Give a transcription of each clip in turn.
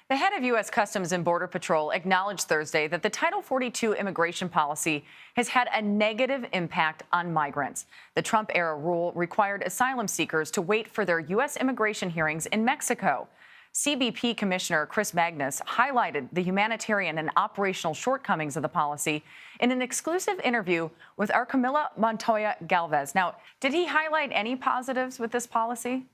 The head of U.S. Customs and Border Patrol acknowledged Thursday that the Title 42 immigration policy has had a negative impact on migrants. The Trump-era rule required asylum seekers to wait for their U.S. immigration hearings in Mexico. CBP Commissioner Chris Magnus highlighted the humanitarian and operational shortcomings of the policy in an exclusive interview with our Camilo Montoya-Galvez. Now, did he highlight any positives with this policy?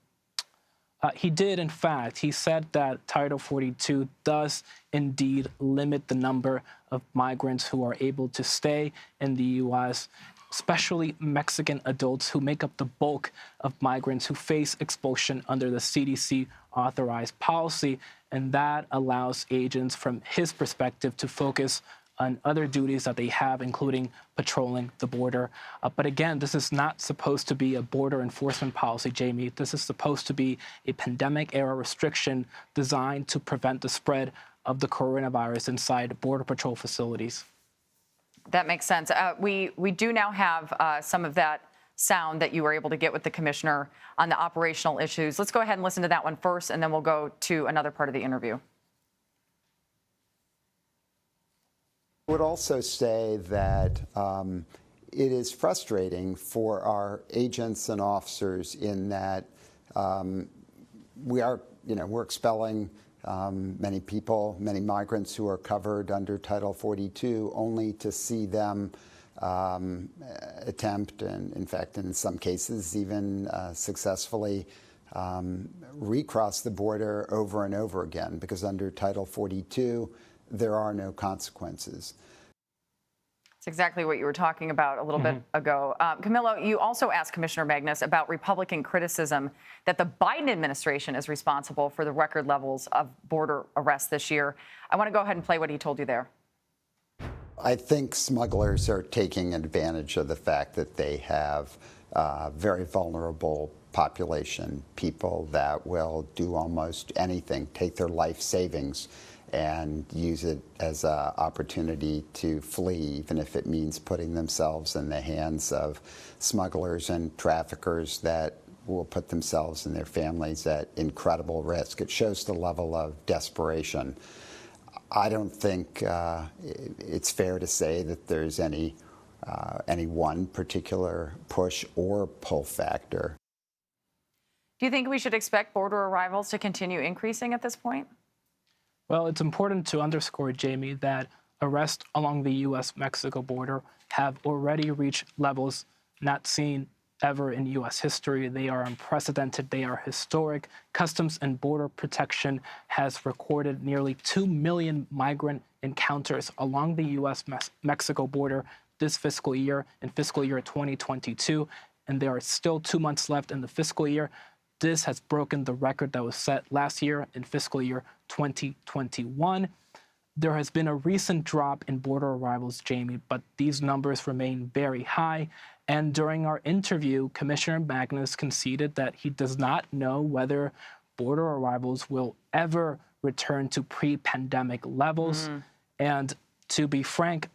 He did, in fact. He said that Title 42 does indeed limit the number of migrants who are able to stay in the U.S., especially Mexican adults who make up the bulk of migrants who face expulsion under the CDC-authorized policy. And that allows agents, from his perspective, to focus on other duties that they have, including patrolling the border. But again, this is not supposed to be a border enforcement policy, Jamie. This is supposed to be a pandemic-era restriction designed to prevent the spread of the coronavirus inside Border Patrol facilities. That makes sense. We do now have some of that sound that you were able to get with the commissioner on the operational issues. Let's go ahead and listen to that one first, and then we'll go to another part of the interview. I would also say that it is frustrating for our agents and officers in that we're expelling many people, many migrants who are covered under Title 42, only to see them attempt, and in fact, in some cases, even successfully recross the border over and over again, because under Title 42, there are no consequences. It's exactly what you were talking about a little bit ago. Camilo, you also asked Commissioner Magnus about Republican criticism that the Biden administration is responsible for the record levels of border arrests this year. I want to go ahead and play what he told you there. I think smugglers are taking advantage of the fact that they have a very vulnerable population, people that will do almost anything, take their life savings and use it as an opportunity to flee, even if it means putting themselves in the hands of smugglers and traffickers that will put themselves and their families at incredible risk. It shows the level of desperation. I don't think it's fair to say that there's any one particular push or pull factor. Do you think we should expect border arrivals to continue increasing at this point? Well, it's important to underscore, Jamie, that arrests along the U.S.-Mexico border have already reached levels not seen ever in U.S. history. They are unprecedented. They are historic. Customs and Border Protection has recorded nearly 2 million migrant encounters along the U.S.-Mexico border this fiscal year, in fiscal year 2022, and there are still 2 months left in the fiscal year. This has broken the record that was set last year in fiscal year 2021. There has been a recent drop in border arrivals, Jamie, but these numbers remain very high. And during our interview, Commissioner Magnus conceded that he does not know whether border arrivals will ever return to pre-pandemic levels. And to be frank,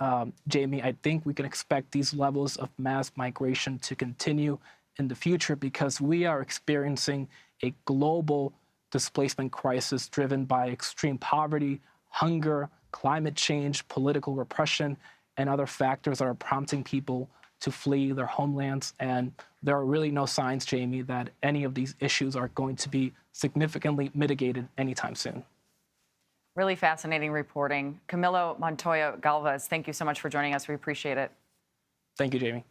Jamie, I think we can expect these levels of mass migration to continue in the future because we are experiencing a global displacement crisis driven by extreme poverty, hunger, climate change, political repression, and other factors that are prompting people to flee their homelands. And there are really no signs, Jamie, that any of these issues are going to be significantly mitigated anytime soon. Really fascinating reporting. Camilo Montoya-Galvez, thank you so much for joining us. We appreciate it. Thank you, Jamie.